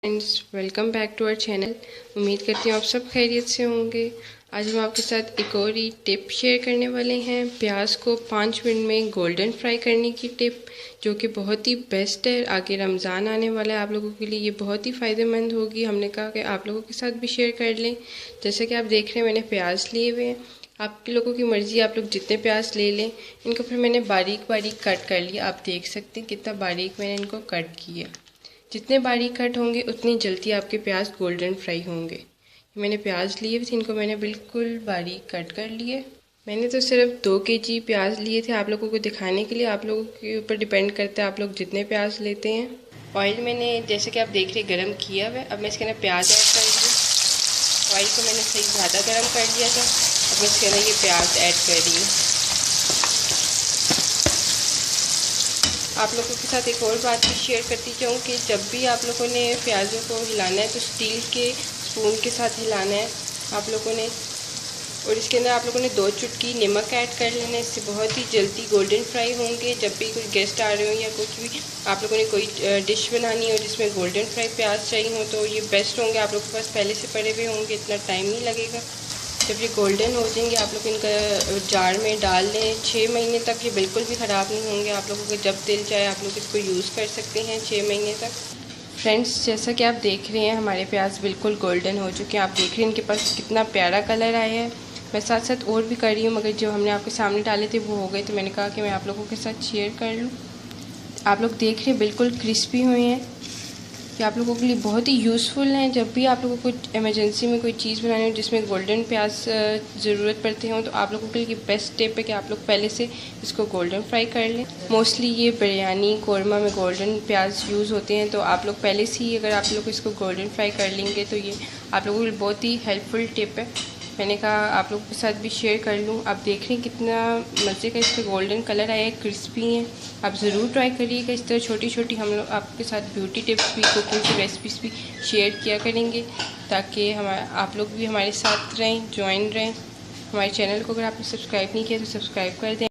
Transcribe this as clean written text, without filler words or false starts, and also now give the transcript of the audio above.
Friends, welcome back to our channel. उम्मीद करती हूँ आप सब खैरियत से होंगे। आज हम आपके साथ एक और ही टिप शेयर करने वाले हैं, प्याज को 5 मिनट में गोल्डन फ्राई करने की टिप, जो कि बहुत ही बेस्ट है। आगे रमज़ान आने वाला है, आप लोगों के लिए ये बहुत ही फ़ायदेमंद होगी। हमने कहा कि आप लोगों के साथ भी शेयर कर लें। जैसे कि आप देख रहे हैं, मैंने प्याज लिए हुए हैं। आप लोगों की मर्ज़ी, आप लोग जितने प्याज ले लें। इनको फिर मैंने बारीक बारीक कट कर लिया। आप देख सकते हैं कितना बारीक मैंने इनको कट किया। जितने बारीक कट होंगे उतनी जल्दी आपके प्याज गोल्डन फ्राई होंगे। मैंने प्याज लिए थे, इनको मैंने बिल्कुल बारीक कट कर लिए। मैंने तो सिर्फ 2 केजी प्याज लिए थे, आप लोगों को दिखाने के लिए। आप लोगों के ऊपर डिपेंड करता है आप लोग जितने प्याज लेते हैं। ऑयल मैंने, जैसे कि आप देख रहे, गरम किया हुआ है। अब मैं इसके अंदर प्याज ऐड कर रही हूँ। ऑयल को मैंने सही ज़्यादा गर्म कर लिया था। अब मैं इसके अंदर ये प्याज ऐड कर रही हूँ। आप लोगों के साथ एक और बात भी शेयर करती जाऊँ कि जब भी आप लोगों ने प्याज़ों को हिलाना है तो स्टील के स्पून के साथ हिलाना है आप लोगों ने। और इसके अंदर आप लोगों ने 2 चुटकी नमक ऐड कर लेना है। इससे बहुत ही जल्दी गोल्डन फ्राई होंगे। जब भी कोई गेस्ट आ रहे हो या कुछ भी आप लोगों ने कोई डिश बनानी हो जिसमें गोल्डन फ्राई प्याज चाहिए हो तो ये बेस्ट होंगे। आप लोगों के पास पहले से पड़े हुए होंगे, इतना टाइम नहीं लगेगा। जब ये गोल्डन हो जाएंगे आप लोग इनका जार में डाल लें। 6 महीने तक ये बिल्कुल भी ख़राब नहीं होंगे। आप लोगों को जब दिल चाहे आप लोग इसको यूज़ कर सकते हैं 6 महीने तक। फ्रेंड्स, जैसा कि आप देख रहे हैं, हमारे प्याज बिल्कुल गोल्डन हो चुके हैं। आप देख रहे हैं इनके पास कितना प्यारा कलर आया है। मैं साथ साथ और भी कर रही हूँ, मगर जो हमने आपके सामने डाले थे वो हो गए, तो मैंने कहा कि मैं आप लोगों के साथ शेयर कर लूँ। आप लोग देख रहे हैं बिल्कुल क्रिस्पी हुए हैं। कि आप लोगों के लिए बहुत ही यूज़फुल हैं। जब भी आप लोगों को इमरजेंसी में कोई चीज़ बनानी हो जिसमें गोल्डन प्याज ज़रूरत पड़ती हो, तो आप लोगों के लिए बेस्ट टिप है कि आप लोग पहले से इसको गोल्डन फ्राई कर लें। मोस्टली ये बिरयानी कौरमा में गोल्डन प्याज यूज़ होते हैं, तो आप लोग पहले से ही अगर आप लोग इसको गोल्डन फ्राई कर लेंगे तो ये आप लोगों के लिए बहुत ही हेल्पफुल टिप है। मैंने कहा आप लोगों के साथ भी शेयर कर लूँ। आप देख रहे हैं कितना मज़े का इसका गोल्डन कलर आया है, क्रिस्पी है। आप ज़रूर ट्राई करिएगा। इस तरह छोटी छोटी हम लोग आपके साथ ब्यूटी टिप्स भी, कुकिंग की रेसिपीज़ भी शेयर किया करेंगे, ताकि आप लोग भी हमारे साथ रहें, ज्वाइन रहें। हमारे चैनल को अगर आपने सब्सक्राइब नहीं किया तो सब्सक्राइब कर दें।